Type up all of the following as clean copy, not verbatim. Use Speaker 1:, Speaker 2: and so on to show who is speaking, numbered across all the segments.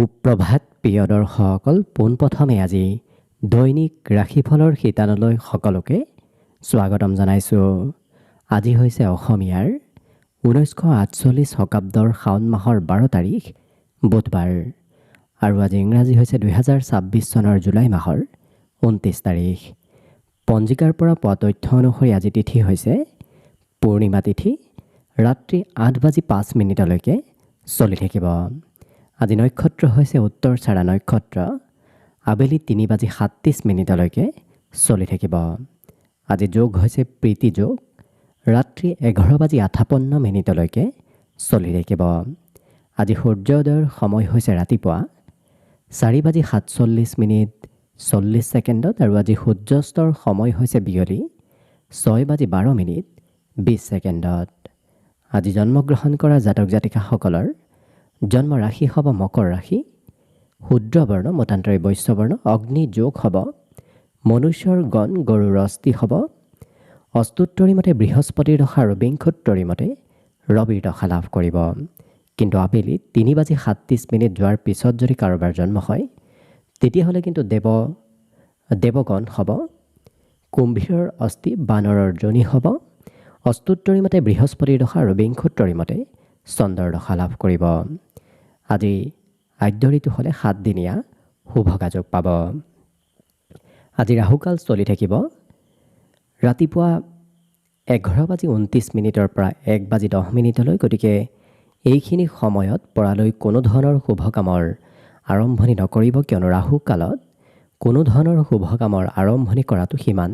Speaker 1: সুপ্ৰভাত প্ৰিয় দৰ্শকসকল, পোনপ্ৰথমে আজি দৈনিক ৰাশিফলৰ শিতানলৈ সকলোকে স্বাগতম জনাইছোঁ। আজি হৈছে অসমীয়াৰ 1948 শকাব্দৰ শাওণ মাহৰ 12 তাৰিখ বুধবাৰ আৰু আজি ইংৰাজী হৈছে 2026 চনৰ জুলাই মাহৰ 29 তাৰিখ। পঞ্জিকাৰ পৰা পোৱা তথ্য অনুসৰি আজি তিথি হৈছে পূৰ্ণিমা তিথি, ৰাত্ৰি 8:05 চলি থাকিব। আজি নক্ষত্ৰ হৈছে উত্তৰ চাৰা নক্ষত্ৰ, আবেলি 3:37 চলি থাকিব। আজি যোগ হৈছে প্ৰীতি যোগ, ৰাত্ৰি 11:58 চলি থাকিব। আজি সূৰ্যোদয়ৰ সময় হৈছে ৰাতিপুৱা 4:47:40 আৰু আজি সূৰ্যাস্তৰ সময় হৈছে বিয়লি 6:12:20। আজি জন্মগ্ৰহণ কৰা জাতক জাতিকাসকলৰ জন্ম ৰাশি হ'ব মকৰ ৰাশি, শূদ্ৰ বৰ্ণ মতান্তৰী বৈশ্য বৰ্ণ, অগ্নি যোগ হ'ব, মনুষ্যৰ গণ গৰুৰ অস্থি হ'ব, অস্তুত্তৰী মতে বৃহস্পতিৰ দশা আৰু বিংশোত্তৰী মতে ৰবিৰ দশা লাভ কৰিব। কিন্তু আবেলি 3:37 যোৱাৰ পিছত যদি কাৰোবাৰ জন্ম হয় তেতিয়াহ'লে কিন্তু দেৱগণ হ'ব, কুম্ভীৰৰ অস্থি বানৰৰ যোনি হ'ব, অস্তুত্তৰী মতে বৃহস্পতিৰ দশা আৰু বিংশোত্তৰী মতে চন্দ্ৰৰ দশা লাভ কৰিব। আজি আদ্য ঋতু হ'লে 7 দিনীয়া শুভকাযোগ পাব। আজি ৰাহুকাল চলি থাকিব ৰাতিপুৱা 11:29 পৰা 1:10। গতিকে এইখিনি সময়ত পৰালৈ কোনো ধৰণৰ শুভ কামৰ আৰম্ভণি নকৰিব, কিয়নো ৰাহুকালত কোনো ধৰণৰ শুভ কামৰ আৰম্ভণি কৰাটো সিমান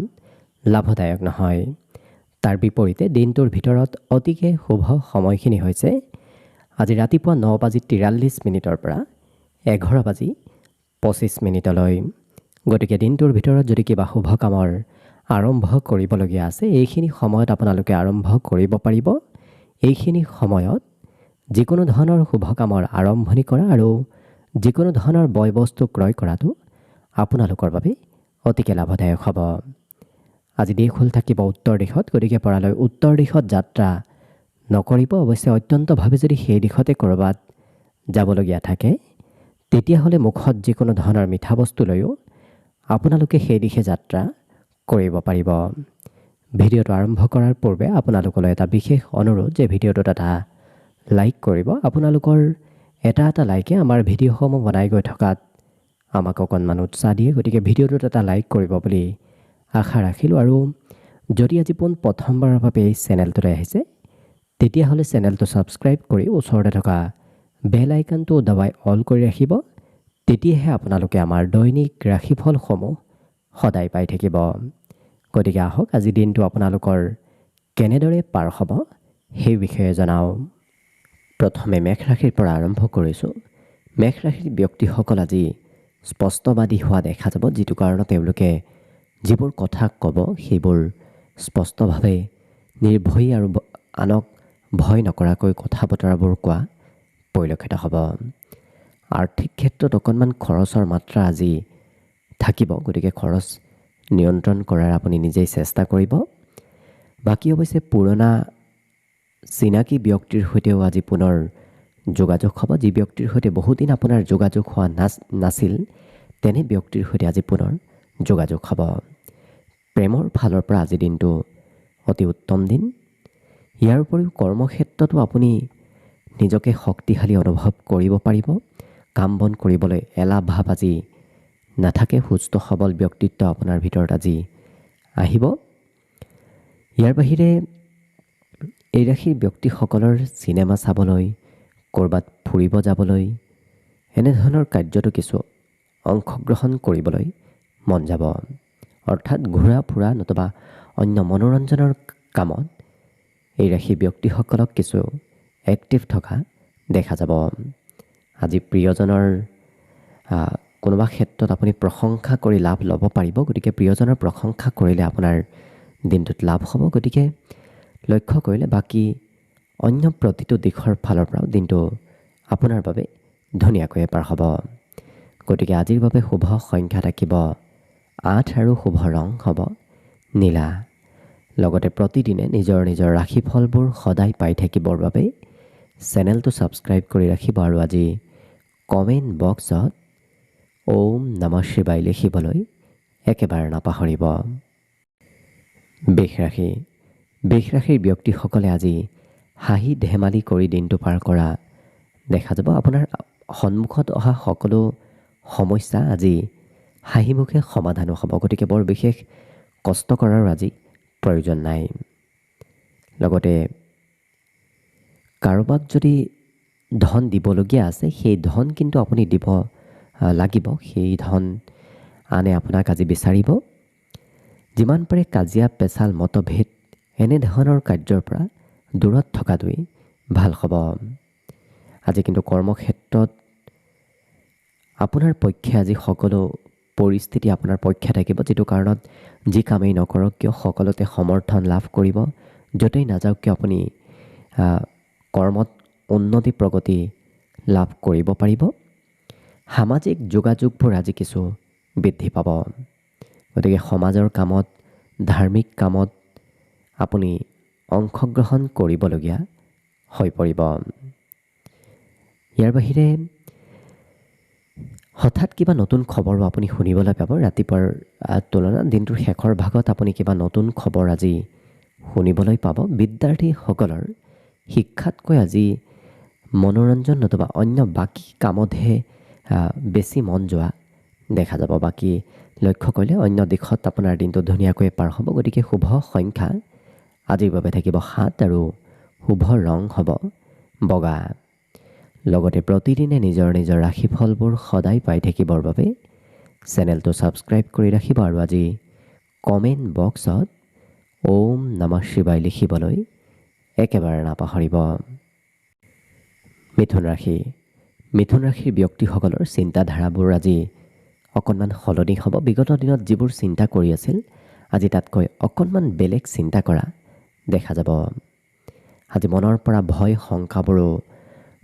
Speaker 1: লাভদায়ক নহয়। তাৰ বিপৰীতে দিনটোৰ ভিতৰত অতিকে শুভ সময়খিনি হৈছে আজি ৰাতিপুৱা 9:43 পৰা 11:25। গতিকে দিনটোৰ ভিতৰত যদি কিবা শুভ কামৰ আৰম্ভ কৰিবলগীয়া আছে এইখিনি সময়ত আপোনালোকে আৰম্ভ কৰিব পাৰিব। এইখিনি সময়ত যিকোনো ধৰণৰ শুভ কামৰ আৰম্ভণি কৰা আৰু যিকোনো ধৰণৰ বয় বস্তু ক্ৰয় কৰাটো আপোনালোকৰ বাবে অতিকে লাভদায়ক হ'ব। আজি দিশ হ'ল থাকিব উত্তৰ দিশত, গতিকে পৰালৈ উত্তৰ দিশত যাত্ৰা নকৰিব। অৱশ্যে অত্যন্তভাৱে যদি সেই দিশতে ক'ৰবাত যাবলগীয়া থাকে তেতিয়াহ'লে মুখত যিকোনো ধৰণৰ মিঠা বস্তু লৈও আপোনালোকে সেই দিশে যাত্ৰা কৰিব পাৰিব। ভিডিঅ'টো আৰম্ভ কৰাৰ পূৰ্বে আপোনালোকলৈ এটা বিশেষ অনুৰোধ যে ভিডিঅ'টোত এটা লাইক কৰিব। আপোনালোকৰ এটা লাইকে আমাৰ ভিডিঅ'সমূহ বনাই গৈ থকাত আমাক অকণমান উৎসাহ দিয়ে। গতিকে ভিডিঅ'টোত এটা লাইক কৰিব বুলি আশা ৰাখিলোঁ। আৰু যদি আজি প্ৰথমবাৰৰ বাবে এই চেনেলটোলৈ আহিছে তেতিয়াহ'লে চেনেলটো ছাবস্ক্ৰাইব কৰি ওচৰতে থকা বেল আইকনটো দবাই অল কৰি ৰাখিব। তেতিয়াহে আপোনালোকে আমাৰ দৈনিক ৰাশিফলসমূহ সদায় পাই থাকিব। গতিকে আহক আজি দিনটো আপোনালোকৰ কেনেদৰে পাৰ হ'ব সেই বিষয়ে জনাওঁ। প্ৰথমে মেষ ৰাশিৰ পৰা আৰম্ভ কৰিছোঁ। মেষ ৰাশিৰ ব্যক্তিসকল আজি স্পষ্টবাদী হোৱা দেখা যাব, যিটো কাৰণত তেওঁলোকে যিবোৰ কথা ক'ব সেইবোৰ স্পষ্টভাৱে নিৰ্ভয়ী আৰু আনক ভয় নকৰাকৈ কথা বতৰাবোৰ কোৱা পৰিলক্ষিত হ'ব। আৰ্থিক ক্ষেত্ৰত অকণমান খৰচৰ মাত্ৰা আজি থাকিব, গতিকে খৰচ নিয়ন্ত্ৰণ কৰাৰ আপুনি নিজেই চেষ্টা কৰিব। বাকী অৱশ্যে পুৰণা চিনাকি ব্যক্তিৰ সৈতেও আজি পুনৰ যোগাযোগ হ'ব। যি ব্যক্তিৰ সৈতে বহুদিন আপোনাৰ যোগাযোগ হোৱা নাছিল তেনে ব্যক্তিৰ সৈতে আজি পুনৰ যোগাযোগ হ'ব। প্ৰেমৰ ফালৰ পৰা আজি দিনটো অতি উত্তম দিন। ইয়াৰ উপৰিও কৰ্মক্ষেত্ৰতো আপুনি নিজকে শক্তিশালী অনুভৱ কৰিব পাৰিব। কাম বন কৰিবলৈ এলাহ ভাৱ আজি নাথাকে। সুস্থ সবল ব্যক্তিত্ব আপোনাৰ ভিতৰত আজি আহিব। ইয়াৰ বাহিৰে এই ৰাশিৰ ব্যক্তিসকলৰ চিনেমা চাবলৈ, ক'ৰবাত ফুৰিব যাবলৈ, এনেধৰণৰ কাৰ্যতো কিছু অংশগ্ৰহণ কৰিবলৈ মন যাব। অৰ্থাৎ ঘূৰা ফুৰা নতুবা অন্য মনোৰঞ্জনৰ কামত এই ৰাশিৰ ব্যক্তিসকলক কিছু এক্টিভ থকা দেখা যাব। আজি প্ৰিয়জনৰ কোনোবা ক্ষেত্ৰত আপুনি প্ৰশংসা কৰি লাভ ল'ব পাৰিব। গতিকে প্ৰিয়জনৰ প্ৰশংসা কৰিলে আপোনাৰ দিনটোত লাভ হ'ব। গতিকে লক্ষ্য কৰিলে বাকী অন্য প্ৰতিটো দিশৰ ফালৰ পৰাও দিনটো আপোনাৰ বাবে ধুনীয়াকৈ পাৰ হ'ব। গতিকে আজিৰ বাবে শুভ সংখ্যা থাকিব 8 আৰু শুভ ৰং হ'ব নীলা। লগতে প্ৰতিদিনে নিজৰ নিজৰ ৰাশিফলবোৰ সদায় পাই থাকিবৰ বাবে চেনেলটো ছাবস্ক্ৰাইব কৰি ৰাখিব আৰু আজি কমেণ্ট বক্সত ওম নমঃ শিৱায় লিখিবলৈ একেবাৰে নাপাহৰিব। বৃষ ৰাশিৰ ব্যক্তিসকলে আজি হাঁহি ধেমালি কৰি দিনটো পাৰ কৰা দেখা যাব। আপোনাৰ সন্মুখত অহা সকলো সমস্যা আজি হাঁহিমুখে সমাধানো হ'ব। গতিকে বৰ বিশেষ কষ্ট কৰাৰ আজি প্ৰয়োজন নাই। লগতে কাৰোবাক যদি ধন দিবলগীয়া আছে, সেই ধন কিন্তু আপুনি দিব লাগিব। সেই ধন আনে আপোনাক আজি বিচাৰিব। যিমান পাৰে কাজিয়া পেচাল মতভেদ এনেধৰণৰ কাৰ্যৰ পৰা দূৰত থকাটোৱেই ভাল হ'ব। আজি কিন্তু কৰ্মক্ষেত্ৰত আপোনাৰ পক্ষে আজি সকলো পৰিস্থিতি আপোনাৰ পক্ষে থাকিব। যিটো কাৰণত যি কামেই নকৰক কিয় সকলোতে সমৰ্থন লাভ কৰিব। য'তেই নাযাওক কিয় আপুনি কৰ্মত উন্নতি প্ৰগতি লাভ কৰিব পাৰিব। সামাজিক যোগাযোগবোৰ আজি কিছু বৃদ্ধি পাব। গতিকে সমাজৰ কামত ধাৰ্মিক কামত আপুনি অংশগ্ৰহণ কৰিবলগীয়া হৈ পৰিব। ইয়াৰ বাহিৰে হঠাৎ কিবা নতুন খবৰো আপুনি শুনিবলৈ পাব। ৰাতিপুৱাৰ তুলনাত দিনটোৰ শেষৰ ভাগত আপুনি কিবা নতুন খবৰ আজি শুনিবলৈ পাব। বিদ্যাৰ্থীসকলৰ শিক্ষাতকৈ আজি মনোৰঞ্জন নতুবা অন্য বাকী কামতহে বেছি মন যোৱা দেখা যাব। বাকী লক্ষ্য কৰিলে অন্য দিশত আপোনাৰ দিনটো ধুনীয়াকৈ পাৰ হ'ব। গতিকে শুভ সংখ্যা আজিৰ বাবে থাকিব 7 আৰু শুভ ৰং হ'ব বগা। লগতে প্ৰতিদিনে নিজৰ নিজৰ ৰাশিফলবোৰ সদায় পাই থাকিবৰ বাবে চেনেলটো ছাবস্ক্ৰাইব কৰি ৰাখিব আৰু আজি কমেণ্ট বক্সত ওম নমঃ শিৱায় লিখিবলৈ একেবাৰে নাপাহৰিব। মিথুন ৰাশিৰ ব্যক্তিসকলৰ চিন্তাধাৰাবোৰ আজি অকণমান সলনি হ'ব। বিগত দিনত যিবোৰ চিন্তা কৰি আছিল আজি তাতকৈ অকণমান বেলেগ চিন্তা কৰা দেখা যাব। আজি মনৰ পৰা ভয় শংকাবোৰো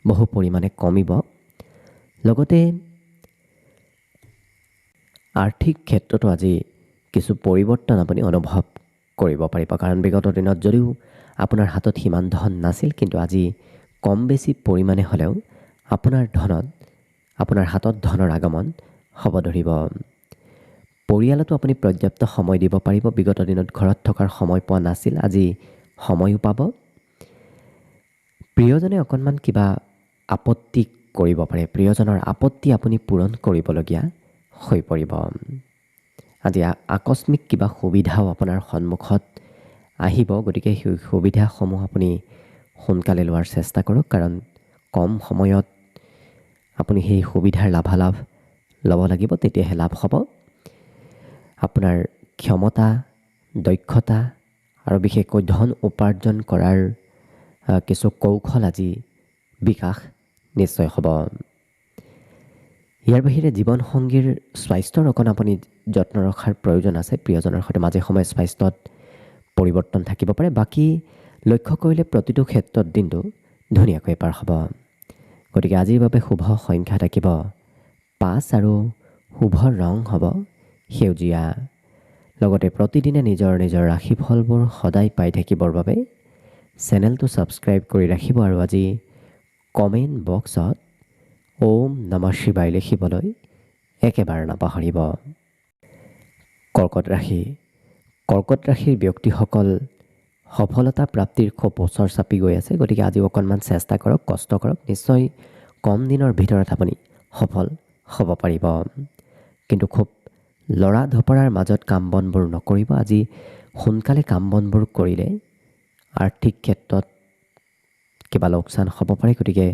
Speaker 1: বহু পৰিমাণে কমিব। লগতে আৰ্থিক ক্ষেত্ৰতো আজি কিছু পৰিৱৰ্তন আপুনি অনুভৱ কৰিব পাৰিব। কাৰণ বিগত দিনত যদিও আপোনাৰ হাতত সিমান ধন নাছিল, কিন্তু আজি কম বেছি পৰিমাণে হ'লেও আপোনাৰ হাতত ধনৰ আগমন হ'ব ধৰিব। পৰিয়ালতো আপুনি পৰ্যাপ্ত সময় দিব পাৰিব। বিগত দিনত ঘৰত থকাৰ সময় পোৱা নাছিল, আজি সময়ো পাব। প্ৰিয়জনে অকণমান কিবা আপত্তি কৰিব পাৰে। প্ৰিয়জনৰ আপত্তি আপুনি পূৰণ কৰিবলগীয়া হৈ পৰিব। আজি আকস্মিক কিবা সুবিধাও আপোনাৰ সন্মুখত আহিব। গতিকে সেই সুবিধাসমূহ আপুনি সোনকালে লোৱাৰ চেষ্টা কৰক। কাৰণ কম সময়ত আপুনি সেই সুবিধাৰ লাভালাভ ল'ব লাগিব, তেতিয়াহে লাভ হ'ব। আপোনাৰ ক্ষমতা দক্ষতা আৰু বিশেষকৈ ধন উপাৰ্জন কৰাৰ কিছু কৌশল আজি বিকাশ নিশ্চয় হ'ব। ইয়াৰ বাহিৰে জীৱনসংগীৰ স্বাস্থ্যৰ অকণ আপুনি যত্ন ৰখাৰ প্ৰয়োজন আছে। প্ৰিয়জনৰ সৈতে মাজে সময়ে স্বাস্থ্যত পৰিৱৰ্তন থাকিব পাৰে। বাকী লক্ষ্য কৰিলে প্ৰতিটো ক্ষেত্ৰত দিনটো ধুনীয়াকৈ পাৰ হ'ব। গতিকে আজিৰ বাবে শুভ সংখ্যা থাকিব 5 আৰু শুভ ৰং হ'ব সেউজীয়া। লগতে প্ৰতিদিনে নিজৰ নিজৰ ৰাশিফলবোৰ সদায় পাই থাকিবৰ বাবে চেনেলটো ছাবস্ক্ৰাইব কৰি ৰাখিব আৰু আজি কমেণ্ট বক্সত ওম নমঃ শিৱায় লিখিবলৈ একেবাৰে নাপাহৰিব। কৰ্কট ৰাশিৰ ব্যক্তিসকল সফলতা প্ৰাপ্তিৰ খুব ওচৰ চাপি গৈ আছে। গতিকে আজি অকণমান চেষ্টা কৰক, কষ্ট কৰক। নিশ্চয় কম দিনৰ ভিতৰত আপুনি সফল হ'ব পাৰিব। কিন্তু খুব লৰা ধপৰাৰ মাজত কাম বনবোৰ নকৰিব। আজি সোনকালে কাম বনবোৰ কৰিলে আৰ্থিক ক্ষেত্ৰত কিবা লোকচান হ'ব পাৰে। গতিকে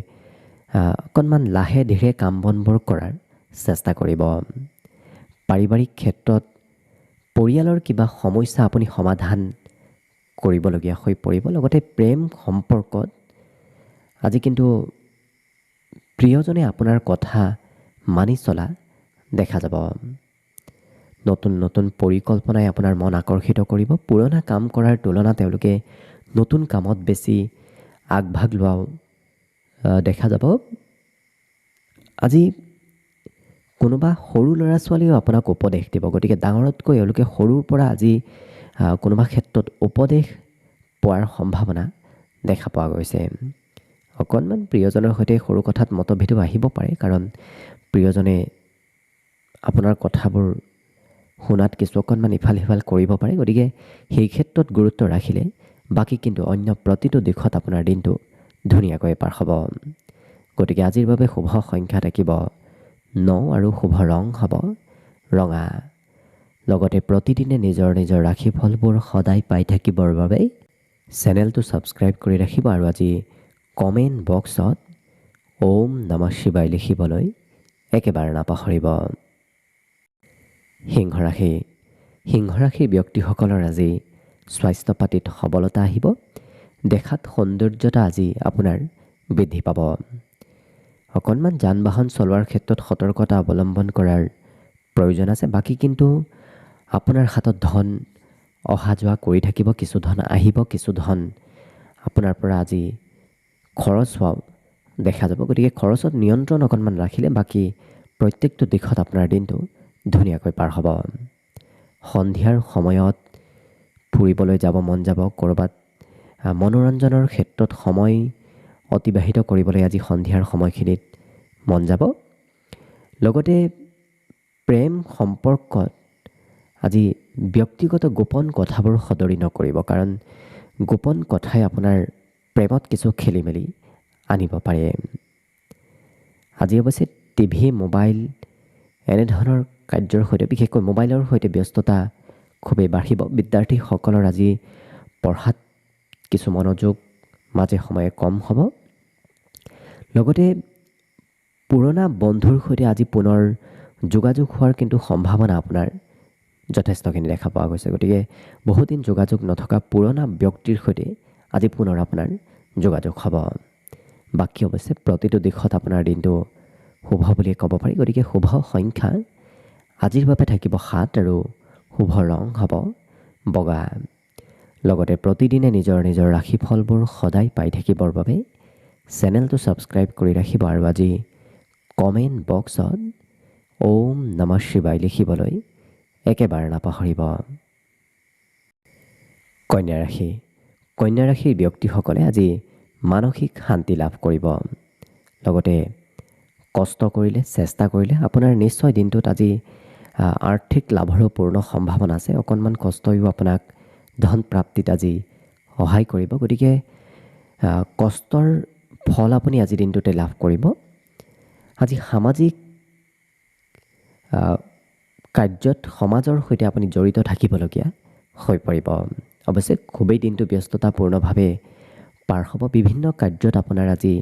Speaker 1: অকণমান লাহে ধীৰে কাম বনবোৰ কৰাৰ চেষ্টা কৰিব। পাৰিবাৰিক ক্ষেত্ৰত পৰিয়ালৰ কিবা সমস্যা আপুনি সমাধান কৰিবলগীয়া হৈ পৰিব। লগতে প্ৰেম সম্পৰ্কত আজি কিন্তু প্ৰিয়জনে আপোনাৰ কথা মানি চলা দেখা যাব। নতুন নতুন পৰিকল্পনাই আপোনাৰ মন আকৰ্ষিত কৰিব। পুৰণা কাম কৰাৰ তুলনাত তেওঁলোকে নতুন কামত বেছি আগভাগ লোৱাও দেখা যাব। আজি কোনোবা সৰু ল'ৰা ছোৱালীয়েও আপোনাক উপদেশ দিব। গতিকে ডাঙৰতকৈ এওঁলোকে সৰুৰ পৰা আজি কোনোবা ক্ষেত্ৰত উপদেশ পোৱাৰ সম্ভাৱনা দেখা পোৱা গৈছে। অকণমান প্ৰিয়জনৰ সৈতে সৰু কথাত মতভেদো আহিব পাৰে, কাৰণ প্ৰিয়জনে আপোনাৰ কথাবোৰ শুনাত কিছু অকণমান ইফাল সিফাল কৰিব পাৰে। গতিকে সেই ক্ষেত্ৰত গুৰুত্ব ৰাখিলে বাকী কিন্তু অন্য প্ৰতিটো দিশত আপোনাৰ দিনটো ধুনীয়াকৈ পাৰ হ'ব। গতিকে আজিৰ বাবে শুভ সংখ্যা থাকিব 9 আৰু শুভ ৰং হ'ব ৰঙা। লগতে প্ৰতিদিনে নিজৰ নিজৰ ৰাশিফলবোৰ সদায় পাই থাকিবৰ বাবে চেনেলটো ছাবস্ক্ৰাইব কৰি ৰাখিব আৰু আজি কমেণ্ট বক্সত ওম নমঃ শিৱায় লিখিবলৈ একেবাৰে নাপাহৰিব। সিংহ ৰাশি। সিংহ ৰাশিৰ ব্যক্তিসকলৰ আজি স্বাস্থ্য পাতিত সবলতা আহিব। দেখাত সৌন্দৰ্যতা আজি আপোনাৰ বৃদ্ধি পাব। অকণমান যান বাহন চলোৱাৰ ক্ষেত্ৰত সতৰ্কতা অৱলম্বন কৰাৰ প্ৰয়োজন আছে। বাকী কিন্তু আপোনাৰ হাতত ধন অহা যোৱা কৰি থাকিব, কিছু ধন আহিব, কিছু ধন আপোনাৰ পৰা আজি খৰচ হোৱাও দেখা যাব। গতিকে খৰচত নিয়ন্ত্ৰণ অকণমান ৰাখিলে বাকী প্ৰত্যেকটো দিশত আপোনাৰ দিনটো ধুনীয়াকৈ পাৰ হ'ব। সন্ধিয়াৰ সময়ত ফুৰিবলৈ যাব মন যাব, ক'ৰবাত মনোৰঞ্জনৰ ক্ষেত্ৰত সময় অতিবাহিত কৰিবলৈ আজি সন্ধিয়াৰ সময়খিনিত মন যাব। লগতে প্ৰেম সম্পৰ্কত আজি ব্যক্তিগত গোপন কথাবোৰ সদৰি নকৰিব, কাৰণ গোপন কথাই আপোনাৰ প্ৰেমত কিছু খেলি মেলি আনিব পাৰে। আজি অৱশ্যে টিভি মোবাইল এনেধৰণৰ কাৰ্যৰ সৈতে, বিশেষকৈ মোবাইলৰ সৈতে ব্যস্ততা খুবেই বাঢ়িব। বিদ্যাৰ্থীসকলৰ আজি পঢ়াত কিছু মনোযোগ মাজে সময়ে কম হ'ব। লগতে পুৰণা বন্ধুৰ সৈতে আজি পুনৰ যোগাযোগ হোৱাৰ কিন্তু সম্ভাৱনা আপোনাৰ যথেষ্টখিনি দেখা পোৱা গৈছে। গতিকে বহুদিন যোগাযোগ নথকা পুৰণা ব্যক্তিৰ সৈতে আজি পুনৰ আপোনাৰ যোগাযোগ হ'ব। বাকী অৱশ্যে প্ৰতিটো দিশত আপোনাৰ দিনটো শুভ বুলিয়ে ক'ব পাৰি। গতিকে শুভ সংখ্যা আজিৰ বাবে থাকিব 7 আৰু শুভ ৰং হ'ব বগা। লগতে প্ৰতিদিনে নিজৰ নিজৰ ৰাশিফলবোৰ সদায় পাই থাকিবৰ বাবে চেনেলটো ছাবস্ক্ৰাইব কৰি ৰাখিব আৰু আজি কমেণ্ট বক্সত ওম নমঃ শিৱায় লিখিবলৈ একেবাৰে নাপাহৰিব। কন্যা ৰাশি। কন্যা ৰাশিৰ ব্যক্তিসকলে আজি মানসিক শান্তি লাভ কৰিব। লগতে কষ্ট কৰিলে, চেষ্টা কৰিলে আপোনাৰ নিশ্চয় দিনটোত আজি আৰ্থিক লাভৰো পূৰ্ণ সম্ভাৱনা আছে। অকণমান কষ্টয়ো আপোনাক ধন প্ৰাপ্তিত আজি সহায় কৰিব। গতিকে কষ্টৰ ফল আপুনি আজি দিনটোতে লাভ কৰিব। আজি সামাজিক কাৰ্যত সমাজৰ সৈতে আপুনি জড়িত থাকিবলগীয়া হৈ পৰিব। অৱশ্যে খুবেই দিনটো ব্যস্ততাপূৰ্ণভাৱে পাৰ হ'ব। বিভিন্ন কাৰ্যত আপোনাৰ আজি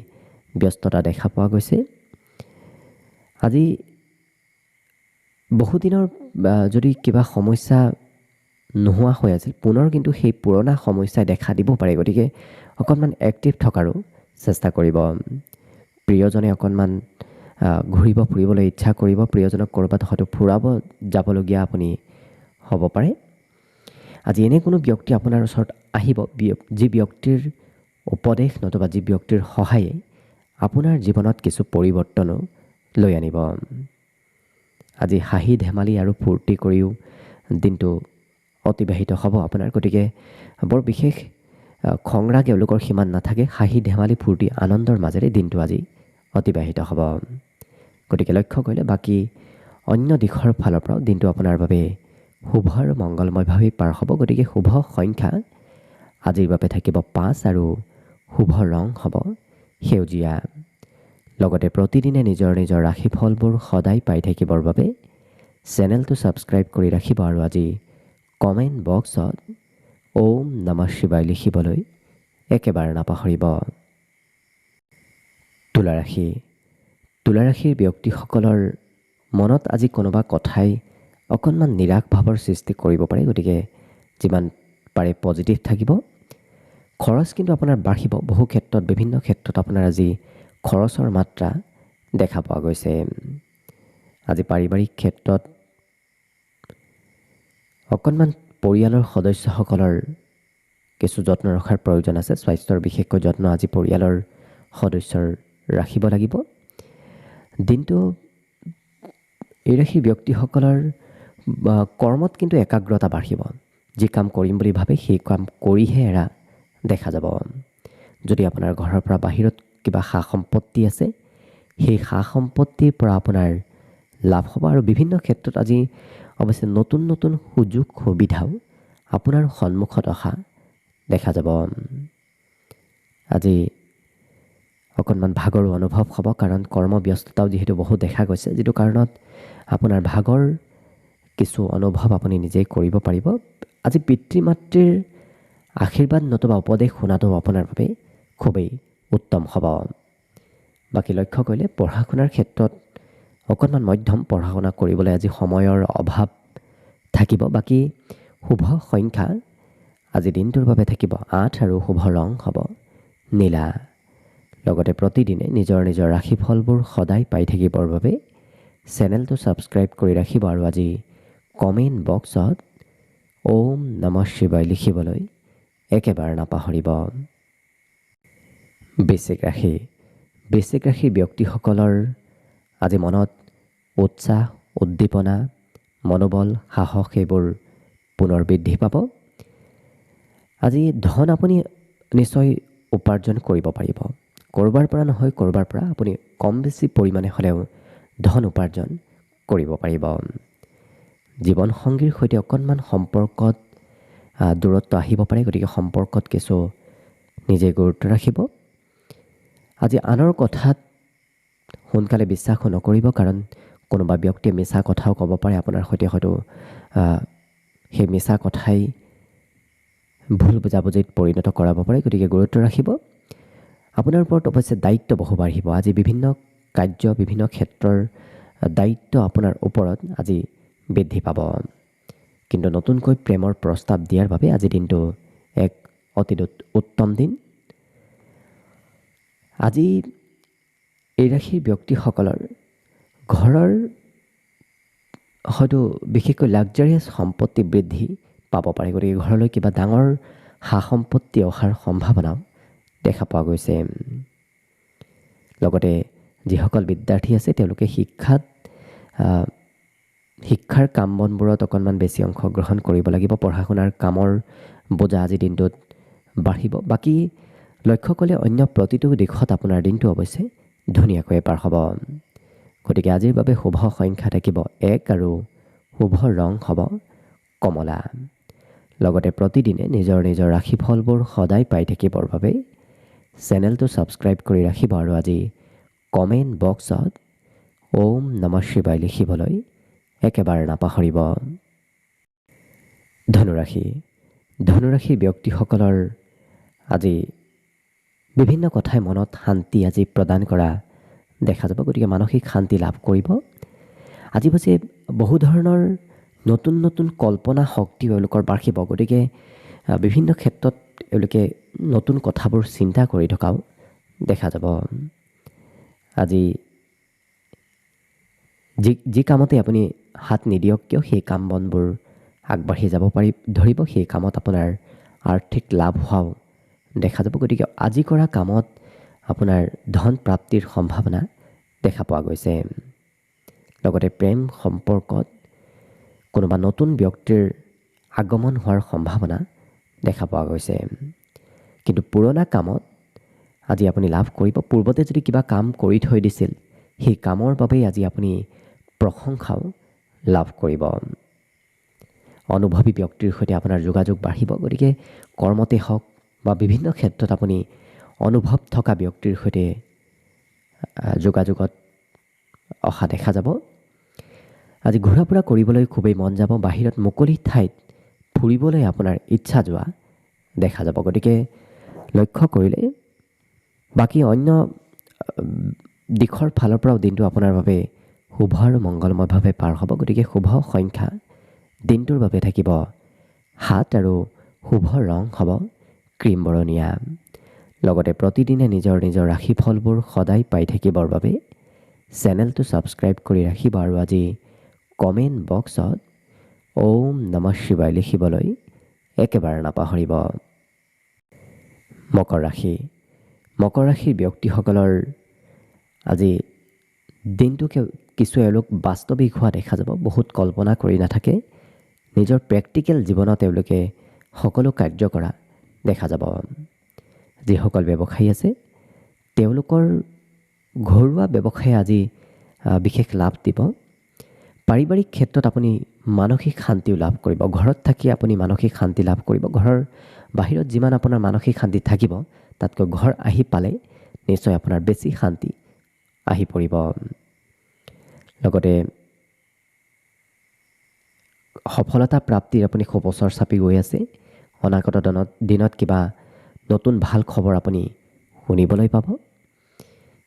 Speaker 1: ব্যস্ততা দেখা পোৱা গৈছে। আজি বহুদিনৰ যদি কিবা সমস্যা নোহোৱা হৈ আছিল, পুনৰ কিন্তু সেই পুৰণা সমস্যাই দেখা দিব পাৰে। গতিকে অকণমান এক্টিভ থকাৰো চেষ্টা কৰিব। প্ৰিয়জনে অকণমান ঘূৰিব ফুৰিবলৈ ইচ্ছা কৰিব। প্ৰিয়জনক ক'ৰবাত হয়তো ফুৰাব যাবলগীয়া আপুনি হ'ব পাৰে। আজি এনে কোনো ব্যক্তি আপোনাৰ ওচৰত আহিব, যি ব্যক্তিৰ উপদেশ নতুবা যি ব্যক্তিৰ সহায়ে আপোনাৰ জীৱনত কিছু পৰিৱৰ্তনো লৈ আনিব। আজি হাঁহি ধেমালি আৰু ফূৰ্তি কৰিও দিনটো অতিবাহিত হ'ব আপোনাৰ। গতিকে বৰ বিশেষ খং ৰাগ এওঁলোকৰ সিমান নাথাকে। হাঁহি ধেমালি ফূৰ্তি আনন্দৰ মাজেৰে দিনটো আজি অতিবাহিত হ'ব। গতিকে লক্ষ্য কৰিলে বাকী অন্য দিশৰ ফালৰ পৰাও দিনটো আপোনাৰ বাবে শুভ আৰু মংগলময়ভাৱেই পাৰ হ'ব। গতিকে শুভ সংখ্যা আজিৰ বাবে থাকিব 5 আৰু শুভ ৰং হ'ব সেউজীয়া। লগতে প্ৰতিদিনে নিজৰ নিজৰ ৰাশিফলবোৰ সদায় পাই থাকিবৰ বাবে চেনেলটো ছাবস্ক্ৰাইব কৰি ৰাখিব আৰু আজি কমেণ্ট বক্সত ওম নমঃ শিৱায় লিখিবলৈ একেবাৰে নাপাহৰিব। তুলা ৰাশি। তুলা ৰাশিৰ ব্যক্তিসকলৰ মনত আজি কোনোবা কথাই অকণমান নিৰাশ ভাৱৰ সৃষ্টি কৰিব পাৰে। গতিকে যিমান পাৰে পজিটিভ থাকিব। খৰচ কিন্তু আপোনাৰ বাঢ়িব। বহু ক্ষেত্ৰত বিভিন্ন ক্ষেত্ৰত আপোনাৰ আজি খৰচৰ মাত্ৰা দেখা পোৱা গৈছে। আজি পাৰিবাৰিক ক্ষেত্ৰত অকণমান পৰিয়ালৰ সদস্যসকলৰ কিছু যত্ন ৰখাৰ প্ৰয়োজন আছে। স্বাস্থ্যৰ বিশেষকৈ যত্ন আজি পৰিয়ালৰ সদস্যৰ ৰাখিব লাগিব। দিনটো এই ৰাশিৰ ব্যক্তিসকলৰ কৰ্মত কিন্তু একাগ্ৰতা বাঢ়িব। যি কাম কৰিম বুলি ভাবে সেই কাম কৰিহে এৰা দেখা যাব। যদি আপোনাৰ ঘৰৰ পৰা বাহিৰত কিবা সা সম্পত্তি আছে সেই সা সম্পত্তিৰ পৰা আপোনাৰ লাভ হ'ব আৰু বিভিন্ন ক্ষেত্ৰত আজি অৱশ্যে নতুন নতুন সুযোগ সুবিধাও আপোনাৰ সন্মুখত অহা দেখা যাব। আজি অকণমান ভাগৰো অনুভৱ হ'ব, কাৰণ কৰ্মব্যস্ততাও যিহেতু বহুত দেখা গৈছে, যিটো কাৰণত আপোনাৰ ভাগৰ কিছু অনুভৱ আপুনি নিজেই কৰিব পাৰিব। আজি পিতৃ মাতৃৰ আশীৰ্বাদ নতুবা উপদেশ শুনাটো আপোনাৰ বাবে খুবেই উত্তম হ'ব। বাকী লক্ষ্য কৰিলে পঢ়া শুনাৰ ক্ষেত্ৰত অকণমান মধ্যম, পঢ়া শুনা কৰিবলৈ আজি সময়ৰ অভাৱ থাকিব। বাকী শুভ সংখ্যা আজি দিনটোৰ বাবে থাকিব 8 আৰু শুভ ৰং হ'ব নীলা। লগতে প্ৰতিদিনে নিজৰ নিজৰ ৰাশিফলবোৰ সদায় পাই থাকিবৰ বাবে চেনেলটো ছাবস্ক্ৰাইব কৰি ৰাখিব আৰু আজি কমেণ্ট বক্সত ওম নমঃ শিৱায় লিখিবলৈ একেবাৰে নাপাহৰিব। বৃশ্চিক ৰাশি। বৃশ্চিক ৰাশিৰ ব্যক্তিসকলৰ আজি মনত উৎসাহ, উদ্দীপনা, মনোবল, সাহস এইবোৰ পুনৰ বৃদ্ধি পাব। আজি ধন আপুনি নিশ্চয় উপাৰ্জন কৰিব পাৰিব। ক'ৰবাৰ পৰা নহয় ক'ৰবাৰ পৰা আপুনি কম বেছি পৰিমাণে হ'লেও ধন উপাৰ্জন কৰিব পাৰিব। জীৱনসংগীৰ সৈতে অকণমান সম্পৰ্কত দূৰত্ব আহিব পাৰে, গতিকে সম্পৰ্কত কিছু নিজে গুৰুত্ব ৰাখিব। আজি আনৰ কথাত সোনকালে বিশ্বাসো নকৰিব, কাৰণ কোনোবা ব্যক্তিয়ে মিছা কথাও ক'ব পাৰে আপোনাৰ সৈতে, হয়তো সেই মিছা কথাই ভুল বুজাবুজিত পৰিণত কৰাব পাৰে, গতিকে গুৰুত্ব ৰাখিব। আপোনাৰ ওপৰত অৱশ্যে দায়িত্ব বহু বাঢ়িব। আজি বিভিন্ন কাৰ্য, বিভিন্ন ক্ষেত্ৰৰ দায়িত্ব আপোনাৰ ওপৰত আজি বৃদ্ধি পাব। কিন্তু নতুনকৈ প্ৰেমৰ প্ৰস্তাৱ দিয়াৰ বাবে আজি দিনটো এক অতি উত্তম দিন। আজি এই ৰাশিৰ ব্যক্তিসকলৰ ঘৰৰ হয়তো বিশেষকৈ লাক্সাৰিয়াছ সম্পত্তি বৃদ্ধি পাব পাৰে, গতিকে ঘৰলৈ কিবা ডাঙৰ সা সম্পত্তি অহাৰ সম্ভাৱনাও দেখা পোৱা গৈছে। লগতে যিসকল বিদ্যাৰ্থী আছে তেওঁলোকে শিক্ষাৰ কাম বনবোৰত অকণমান বেছি অংশগ্ৰহণ কৰিব লাগিব। পঢ়া শুনাৰ কামৰ বোজা আজি দিনটোত বাঢ়িব। বাকী লক্ষ্য কৰিলে অন্য প্ৰতিটো দিশত আপোনাৰ দিনটো অৱশ্যে ধুনীয়াকৈ পাৰ হ'ব। গতিকে আজিৰ বাবে শুভ সংখ্যা থাকিব 1 আৰু শুভ ৰং হ'ব কমলা। লগতে প্ৰতিদিনে নিজৰ নিজৰ ৰাশিফলবোৰ সদায় পাই থাকিবৰ বাবে চেনেলটো ছাবস্ক্ৰাইব কৰি ৰাখিব আৰু আজি কমেণ্ট বক্সত ওম নমঃ শিৱায় লিখিবলৈ একেবাৰে নাপাহৰিব। ধনুৰাশি। ধনুৰাশিৰ ব্যক্তিসকলৰ আজি বিভিন্ন কথাই মনত শান্তি আজি প্ৰদান কৰা দেখা যাব, গতিকে মানসিক শান্তি লাভ কৰিব। আজি অৱশ্যে বহু ধৰণৰ নতুন নতুন কল্পনা শক্তি এওঁলোকৰ বাঢ়িব, গতিকে বিভিন্ন ক্ষেত্ৰত এওঁলোকে নতুন কথাবোৰ চিন্তা কৰি থকাও দেখা যাব। আজি যি কামতে আপুনি হাত নিদিয়ক কিয় সেই কাম বনবোৰ আগবাঢ়ি যাব ধৰিব। সেই কামত আপোনাৰ আৰ্থিক লাভ হোৱাও দেখা যাব, গতিকে আজি কৰা কামত আপোনাৰ ধন প্ৰাপ্তিৰ সম্ভাৱনা দেখা পোৱা গৈছে। লগতে প্ৰেম সম্পৰ্কত কোনোবা নতুন ব্যক্তিৰ আগমন হোৱাৰ সম্ভাৱনা দেখা পোৱা গৈছে। কিন্তু পুৰণা কামত আজি আপুনি লাভ কৰিব। পূৰ্বতে যদি কিবা কাম কৰি থৈ দিছিল, সেই কামৰ বাবেই আজি আপুনি প্ৰশংসাও লাভ কৰিব। অনুভৱী ব্যক্তিৰ সৈতে আপোনাৰ যোগাযোগ বাঢ়িব, গতিকে কৰ্মতে হওক বা বিভিন্ন ক্ষেত্ৰত আপুনি অনুভৱ থকা ব্যক্তিৰ সৈতে যোগাযোগত অহা দেখা যাব। আজি ঘূৰা ফুৰা কৰিবলৈ খুবেই মন যাব। বাহিৰত মুকলি ঠাইত ফুৰিবলৈ আপোনাৰ ইচ্ছা যোৱা দেখা যাব, গতিকে লক্ষ্য কৰিলে বাকী অন্য দিশৰ ফালৰ পৰাও দিনটো আপোনাৰ বাবে শুভ আৰু মংগলময়ভাৱে পাৰ হ'ব। গতিকে শুভ সংখ্যা দিনটোৰ বাবে থাকিব 7 আৰু শুভ ৰং হ'ব ক্ৰীম বৰণীয়া। লগতে প্ৰতিদিনে নিজৰ নিজৰ ৰাশিফলবোৰ সদায় পাই থাকিবৰ বাবে চেনেলটো ছাবস্ক্ৰাইব কৰি ৰাখিব আৰু আজি কমেণ্ট বক্সত ওম নমঃ শিৱায় লিখিবলৈ একেবাৰে নাপাহৰিব। মকৰ ৰাশি। মকৰ ৰাশিৰ ব্যক্তিসকলৰ আজি দিনটো কিছু এওঁলোক বাস্তৱিক হোৱা দেখা যাব। বহুত কল্পনা কৰি নাথাকে, নিজৰ প্ৰেক্টিকেল জীৱনত তেওঁলোকে সকলো কাৰ্য কৰা দেখা যাব। যিসকল ব্যৱসায়ী আছে তেওঁলোকৰ ঘৰুৱা ব্যৱসায়ে আজি বিশেষ লাভ দিব। পাৰিবাৰিক ক্ষেত্ৰত আপুনি মানসিক শান্তিও লাভ কৰিব। ঘৰত থাকি আপুনি মানসিক শান্তি লাভ কৰিব। ঘৰৰ বাহিৰত যিমান আপোনাৰ মানসিক শান্তি থাকিব, তাতকৈ ঘৰ আহি পালে নিশ্চয় আপোনাৰ বেছি শান্তি আহি পৰিব। লগতে সফলতা প্ৰাপ্তিৰ আপুনি খুব ওচৰ চাপি গৈ আছে। অনাগত দিনত কিবা নতুন ভাল খবৰ আপুনি শুনিবলৈ পাব।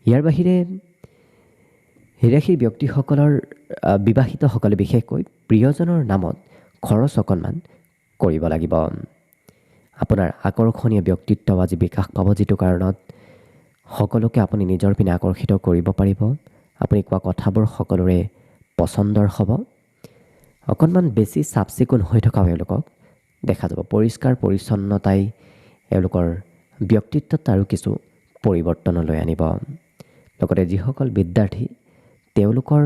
Speaker 1: ইয়াৰ বাহিৰে হিৰাশীৰ ব্যক্তিসকলৰ বিবাহিতসকলে বিশেষকৈ প্ৰিয়জনৰ নামত খৰচ অকণমান কৰিব লাগিব। আপোনাৰ আকৰ্ষণীয় ব্যক্তিত্ব আজি বিকাশ পাব, যিটো কাৰণত সকলোকে আপুনি নিজৰ পিনে আকৰ্ষিত কৰিব পাৰিব। আপুনি কোৱা কথাবোৰ সকলোৰে পচন্দৰ হ'ব। অকণমান বেছি চাফ চিকুণ হৈ থকাও এওঁলোকক দেখা যাব। পৰিষ্কাৰ পৰিচ্ছন্নতাই এওঁলোকৰ ব্যক্তিত্বত আৰু কিছু পৰিৱৰ্তনলৈ আনিব। লগতে যিসকল বিদ্যাৰ্থী, তেওঁলোকৰ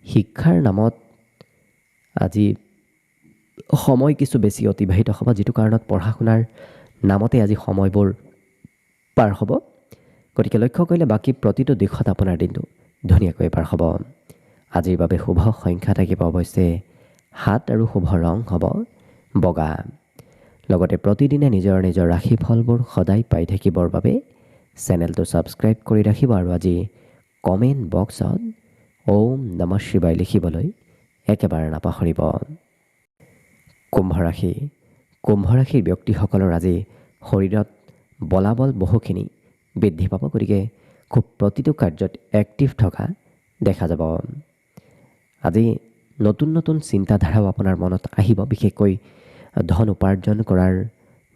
Speaker 1: শিক্ষাৰ নামত আজি সময় কিছু বেছি অতিবাহিত হ'ব, যিটো কাৰণত পঢ়া শুনাৰ নামতে আজি সময়বোৰ পাৰ হ'ব। গতিকে লক্ষ্য কৰিলে বাকী প্ৰতিটো দিশত আপোনাৰ দিনটো ধুনীয়াকৈ পাৰ হ'ব। আজিৰ বাবে শুভ সংখ্যা থাকিব অৱশ্যে 7 আৰু শুভ ৰং হ'ব বগা। লগতে প্ৰতিদিনে নিজৰ নিজৰ ৰাশিফলবোৰ সদায় পাই থাকিবৰ বাবে চেনেলটো ছাবস্ক্ৰাইব কৰি ৰাখিব আৰু আজি কমেণ্ট বক্সত ওম নমঃ শিৱায় লিখিবলৈ একেবাৰে নাপাহৰিব। কুম্ভ ৰাশি। কুম্ভ ৰাশিৰ ব্যক্তিসকলৰ আজি শৰীৰত বলাবল বহুখিনি বৃদ্ধি পাব। গতিকে খুব প্ৰতিটো কাৰ্যত এক্টিভ থকা দেখা যাব। আজি নতুন নতুন চিন্তাধাৰাও আপোনাৰ মনত আহিব। বিশেষকৈ ধন উপাৰ্জন কৰাৰ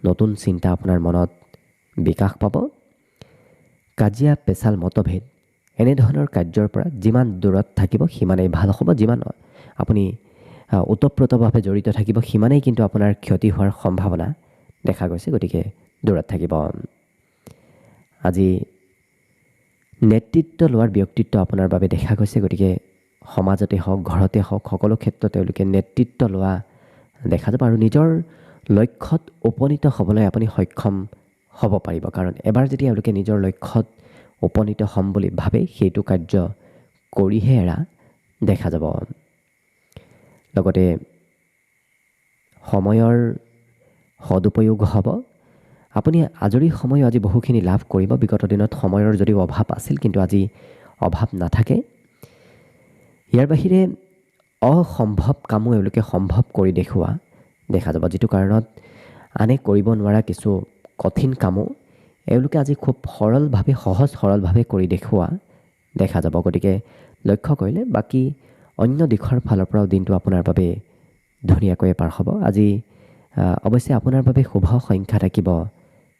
Speaker 1: নতুন চিন্তা আপোনাৰ মনত বিকাশ পাব। কাজিয়া পেচাল মতভেদ এনেধৰণৰ কাৰ্যৰ পৰা যিমান দূৰত থাকিব সিমানেই ভাল হ'ব। যিমান আপুনি ওতঃপ্ৰোতভাৱে জড়িত থাকিব সিমানেই কিন্তু আপোনাৰ ক্ষতি হোৱাৰ সম্ভাৱনা দেখা গৈছে। গতিকে দূৰত থাকিব। আজি নেতৃত্ব লোৱাৰ ব্যক্তিত্ব আপোনাৰ বাবে দেখা গৈছে। গতিকে সমাজতে হওক, ঘৰতে হওক, সকলো ক্ষেত্ৰত তেওঁলোকে নেতৃত্ব লোৱা দেখা যাব আৰু নিজৰ লক্ষ্যত উপনীত হ'বলৈ আপুনি সক্ষম হ'ব পাৰিব। কাৰণ এবাৰ যদি এওঁলোকে নিজৰ লক্ষ্যত উপনীত হ'ম বুলি ভাবে, সেইটো কাৰ্য কৰিহে এৰা দেখা যাব। লগতে সময়ৰ সদুপয়োগ হ'ব। আপুনি আজৰি সময়ো আজি বহুখিনি লাভ কৰিব। বিগত দিনত সময়ৰ যদিও অভাৱ আছিল, কিন্তু আজি অভাৱ নাথাকে। ইয়াৰ বাহিৰে অসম্ভৱ কামো এওঁলোকে সম্ভৱ কৰি দেখুওৱা দেখা যাব, যিটো কাৰণত আনে কৰিব নোৱাৰা কিছু কঠিন কামো এওঁলোকে আজি খুব সৰলভাৱে, সহজ সৰলভাৱে কৰি দেখুওৱা দেখা যাব। গতিকে লক্ষ্য কৰিলে বাকী অন্য দিশৰ ফালৰ পৰাও দিনটো আপোনাৰ বাবে ধুনীয়াকৈ পাৰ হ'ব। আজি অৱশ্যে আপোনাৰ বাবে শুভ সংখ্যা থাকিব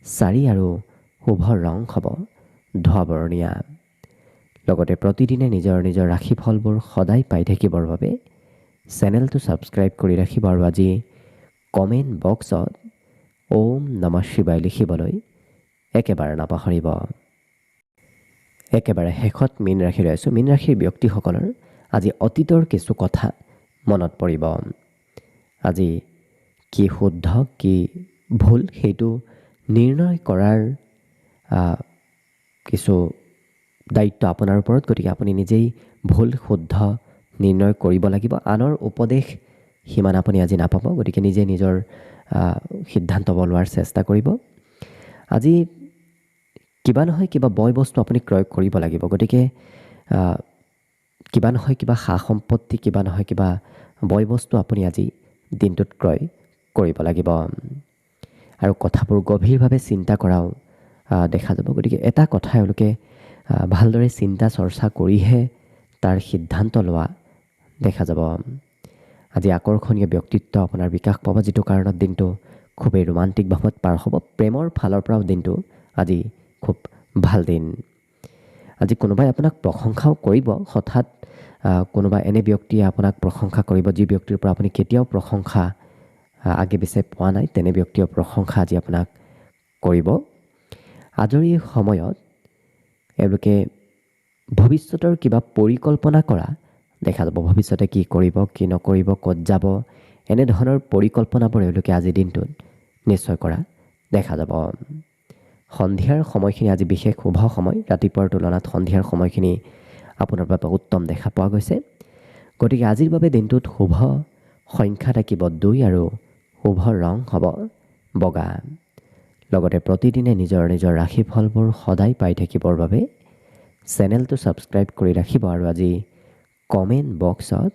Speaker 1: 4 আৰু শুভ ৰং হ'ব ধোঁৱা বৰণীয়া। লগতে প্ৰতিদিনে নিজৰ নিজৰ ৰাশিফলবোৰ সদায় পাই থাকিবৰ বাবে চেনেলটো ছাবস্ক্ৰাইব কৰি ৰাখিব আৰু আজি কমেণ্ট বক্সত ওম নমঃ শিৱায় লিখিবলৈ একেবাৰে নাপাহৰিব। একেবাৰে শেষত মীন ৰাশিলৈ আছোঁ। মীন ৰাশিৰ ব্যক্তিসকলৰ আজি অতীতৰ কিছু কথা মনত পৰিব। আজি কি শুদ্ধ কি ভুল সেইটো নিৰ্ণয় কৰাৰ কিছু দায়িত্ব আপোনাৰ ওপৰত। গতিকে আপুনি নিজেই ভুল শুদ্ধ নিৰ্ণয় কৰিব লাগিব। আনৰ উপদেশ সিমান আপুনি আজি নাপাব। গতিকে নিজে নিজৰ সিদ্ধান্ত লোৱাৰ চেষ্টা কৰিব। আজি কিবা নহয় কিবা বয় বস্তু আপুনি ক্ৰয় কৰিব লাগিব। গতিকে কিবা নহয় কিবা সা সম্পত্তি, কিবা নহয় কিবা বয় বস্তু আপুনি আজি দিনটোত ক্ৰয় কৰিব লাগিব। আৰু কথাবোৰ গভীৰভাৱে চিন্তা কৰাও দেখা যাব। গতিকে এটা কথা এওঁলোকে ভালদৰে চিন্তা চৰ্চা কৰিহে তাৰ সিদ্ধান্ত লোৱা দেখা যাব। আজি আকৰ্ষণীয় ব্যক্তিত্ব আপোনাৰ বিকাশ পাব, যিটো কাৰণত দিনটো খুবেই ৰোমান্টিক ভাৱত পাৰ হ'ব। প্ৰেমৰ ফালৰ পৰাও দিনটো আজি খুব ভাল দিন। আজি কোনোবাই আপোনাক প্ৰশংসাও কৰিব। হঠাৎ কোনোবা এনে ব্যক্তিয়ে আপোনাক প্ৰশংসা কৰিব, যি ব্যক্তিৰ পৰা আপুনি কেতিয়াও প্ৰশংসা আগে পিছে পোৱা নাই। তেনে ব্যক্তিয়ে প্ৰশংসা আজি আপোনাক কৰিব। আজৰি সময়ত এওঁলোকে ভৱিষ্যতৰ কিবা পৰিকল্পনা কৰা দেখা যাব। ভৱিষ্যতে কি কৰিব, কি নকৰিব, ক'ত যাব, এনেধৰণৰ পৰিকল্পনাবোৰ এওঁলোকে আজিৰ দিনটোত নিশ্চয় কৰা দেখা যাব। সন্ধিয়াৰ সময়খিনি আজি বিশেষ শুভ সময়। ৰাতিপুৱাৰ তুলনাত সন্ধিয়াৰ সময়খিনি আপোনাৰ বাবে উত্তম দেখা পোৱা গৈছে। গতিকে আজিৰ বাবে দিনটোত শুভ সংখ্যা থাকিব 2 আৰু শুভ ৰং হ'ব বগা। লগতে প্ৰতিদিনে নিজৰ নিজৰ ৰাশিফলবোৰ সদায় পাই থাকিবৰ বাবে চেনেলটো ছাবস্ক্ৰাইব কৰি ৰাখিব আৰু আজি কমেণ্ট বক্সত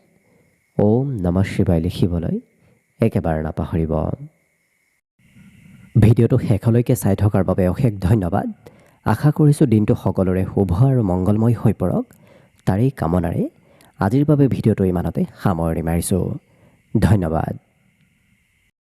Speaker 1: ওম নমঃ শিৱায় লিখিবলৈ একেবাৰে নাপাহৰিব। ভিডিঅ'টো শেষলৈকে চাই থকাৰ বাবে অশেষ ধন্যবাদ। আশা কৰিছোঁ দিনটো সকলোৰে শুভ আৰু মংগলময় হৈ পৰক। তাৰেই কামনাৰে আজিৰ বাবে ভিডিঅ'টো ইমানতে সামৰণি মাৰিছোঁ। ধন্যবাদ।